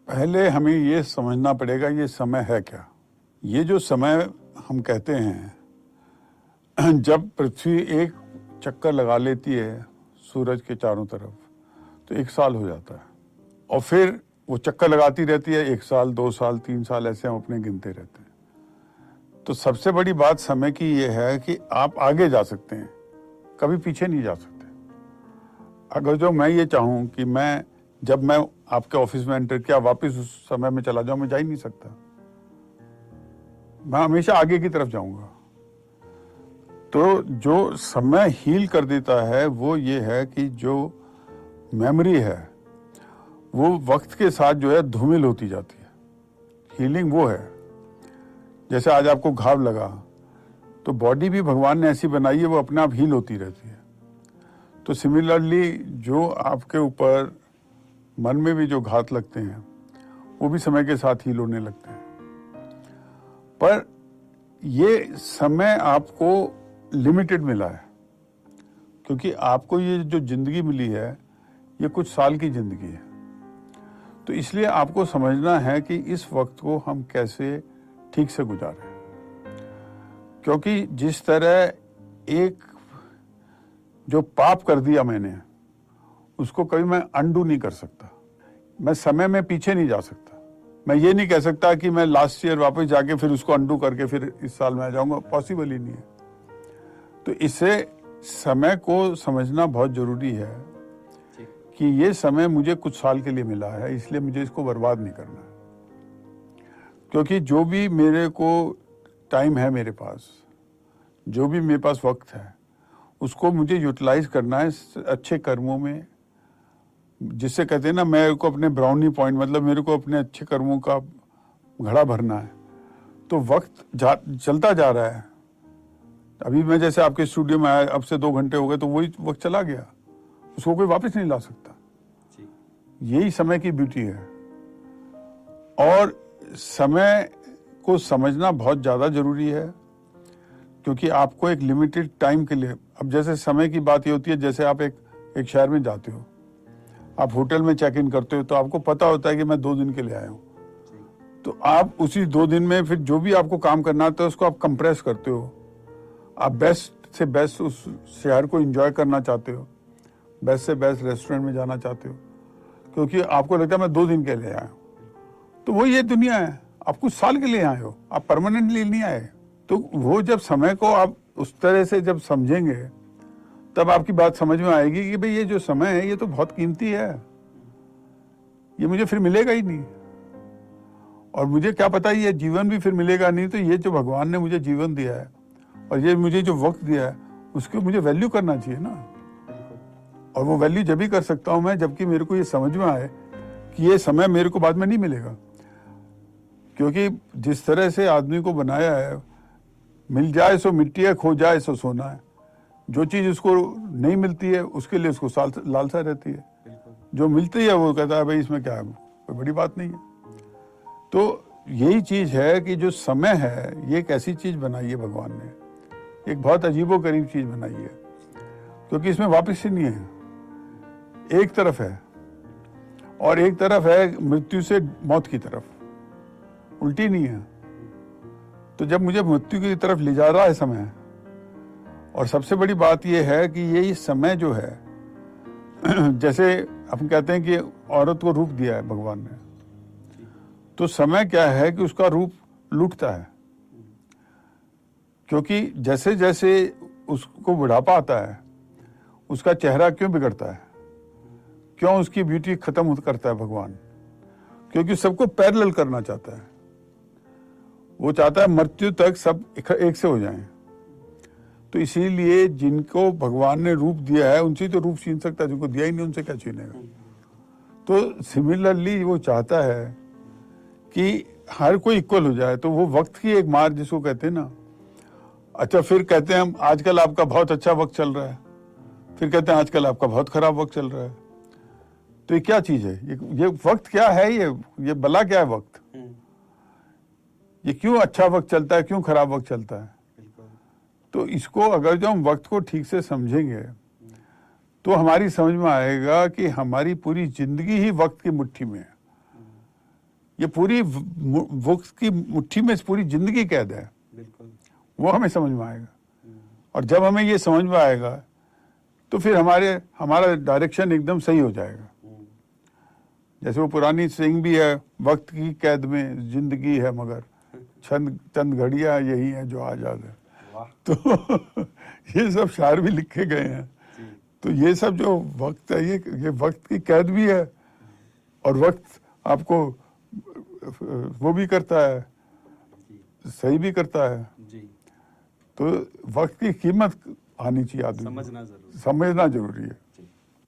पहले हमें ये समझना पड़ेगा ये समय है क्या। ये जो समय हम कहते हैं, जब पृथ्वी एक चक्कर लगा लेती है सूरज के चारों तरफ तो 1 साल हो जाता है, और फिर वो चक्कर लगाती रहती है 1 साल 2 साल 3 साल, ऐसे हम अपने गिनते रहते हैं। तो सबसे बड़ी बात समय की ये है कि आप आगे जा सकते हैं, कभी पीछे नहीं जा सकते। अगर जो मैं ये चाहूँ कि जब मैं आपके ऑफिस में एंटर किया वापस उस समय में चला जाऊं, मैं जा ही नहीं सकता। मैं हमेशा आगे की तरफ जाऊंगा। तो जो समय हील कर देता है वो ये है कि जो मेमोरी है वो वक्त के साथ जो है धूमिल होती जाती है। हीलिंग वो है, जैसे आज आपको घाव लगा तो बॉडी भी भगवान ने ऐसी बनाई है, वो अपने आप हील होती रहती है। तो सिमिलरली जो आपके ऊपर मन में भी जो घात लगते हैं वो भी समय के साथ हील होने लगते हैं। पर ये समय आपको लिमिटेड मिला है, क्योंकि आपको ये जो जिंदगी मिली है ये कुछ साल की जिंदगी है। तो इसलिए आपको समझना है कि इस वक्त को हम कैसे ठीक से गुजारें, क्योंकि जिस तरह एक जो पाप कर दिया मैंने उसको कभी मैं अनडू नहीं कर सकता। मैं समय में पीछे नहीं जा सकता। मैं ये नहीं कह सकता कि मैं लास्ट ईयर वापस जाके फिर उसको अनडू करके फिर इस साल में आ जाऊंगा, पॉसिबल ही नहीं है। तो इससे समय को समझना बहुत जरूरी है कि ये समय मुझे कुछ साल के लिए मिला है, इसलिए मुझे इसको बर्बाद नहीं करना है। क्योंकि जो भी मेरे को टाइम है, मेरे पास जो भी मेरे पास वक्त है, उसको मुझे यूटिलाइज करना है अच्छे कर्मों में, जिससे कहते हैं ना, मेरे को अपने ब्राउनी पॉइंट, मतलब मेरे को अपने अच्छे कर्मों का घड़ा भरना है। तो वक्त चलता जा रहा है। अभी मैं जैसे आपके स्टूडियो में आया, अब से 2 घंटे हो गए, तो वही वक्त चला गया, उसको कोई वापस नहीं ला सकता। यही समय की ब्यूटी है। और समय को समझना बहुत ज़्यादा जरूरी है, क्योंकि आपको एक लिमिटेड टाइम के लिए, अब जैसे समय की बात ये होती है, जैसे आप एक शहर में जाते हो, आप होटल में चेक इन करते हो, तो आपको पता होता है कि मैं 2 दिन के लिए आया हूँ। तो आप उसी 2 दिन में फिर जो भी आपको काम करना आता है उसको आप कंप्रेस करते हो। आप बेस्ट से बेस्ट उस शहर को एंजॉय करना चाहते हो, बेस्ट से बेस्ट रेस्टोरेंट में जाना चाहते हो, क्योंकि आपको लगता है मैं 2 दिन के लिए आया हूँ। तो वो ये दुनिया है, आप कुछ साल के लिए आए हो, आप परमानेंटली नहीं आए। तो वो जब समय को आप उस तरह से जब समझेंगे, तब आपकी बात समझ में आएगी कि भाई ये जो समय है ये तो बहुत कीमती है, ये मुझे फिर मिलेगा ही नहीं। और मुझे क्या पता ये जीवन भी फिर मिलेगा नहीं। तो ये जो भगवान ने मुझे जीवन दिया है और ये मुझे जो वक्त दिया है, उसकी मुझे वैल्यू करना चाहिए ना। और वो वैल्यू जब भी कर सकता हूं मैं, जबकि मेरे को ये समझ में आए कि ये समय मेरे को बाद में नहीं मिलेगा। क्योंकि जिस तरह से आदमी को बनाया है, मिल जाए सो मिट्टी है, खो जाए सो सोना है। जो चीज उसको नहीं मिलती है उसके लिए उसको लालसा रहती है, जो मिलती है वो कहता है भाई इसमें क्या है, कोई बड़ी बात नहीं है। तो यही चीज है कि जो समय है ये एक ऐसी चीज बनाई है भगवान ने, एक बहुत अजीबोगरीब चीज बनाई है, क्योंकि इसमें वापस ही नहीं है। एक तरफ है और एक तरफ है मृत्यु से मौत की तरफ, उल्टी नहीं है। तो जब मुझे मृत्यु की तरफ ले जा रहा है समय, और सबसे बड़ी बात यह है कि ये समय जो है, जैसे हम कहते हैं कि औरत को रूप दिया है भगवान ने, तो समय क्या है कि उसका रूप लूटता है। क्योंकि जैसे जैसे उसको बुढ़ापा आता है, उसका चेहरा क्यों बिगड़ता है, क्यों उसकी ब्यूटी खत्म करता है भगवान? क्योंकि सबको पैरेलल करना चाहता है। वो चाहता है मृत्यु तक सब एक से हो जाएं। तो इसीलिए जिनको भगवान ने रूप दिया है उनसे तो रूप छीन सकता है, जिनको दिया ही नहीं उनसे क्या छीनेगा। तो सिमिलरली वो चाहता है कि हर कोई इक्वल हो जाए। तो वो वक्त की एक मार जिसको कहते हैं ना, अच्छा फिर कहते हैं हम आजकल आपका बहुत अच्छा वक्त चल रहा है, फिर कहते हैं आजकल आपका बहुत खराब वक्त चल रहा है। तो ये क्या चीज है? ये वक्त क्या है? ये भला क्या है वक्त? ये क्यों अच्छा वक्त चलता है, क्यों खराब वक्त चलता है? तो इसको अगर जो हम वक्त को ठीक से समझेंगे तो हमारी समझ में आएगा कि हमारी पूरी जिंदगी ही वक्त की मुट्ठी में है। ये पूरी वक्त की मुट्ठी में पूरी जिंदगी कैद है। बिल्कुल। वो हमें समझ में आएगा, और जब हमें ये समझ में आएगा तो फिर हमारा डायरेक्शन एकदम सही हो जाएगा। जैसे वो पुरानी सिंग भी है, वक्त की कैद में जिंदगी है मगर चंद घड़ियां यही है जो आजाद है। तो ये सब शायर भी लिखे गए हैं। तो ये सब जो वक्त है ये वक्त की कैद भी है, और वक्त आपको वो भी करता है, सही भी करता है। जी। तो वक्त की कीमत आनी चाहिए आदमी को, समझना जरूरी है।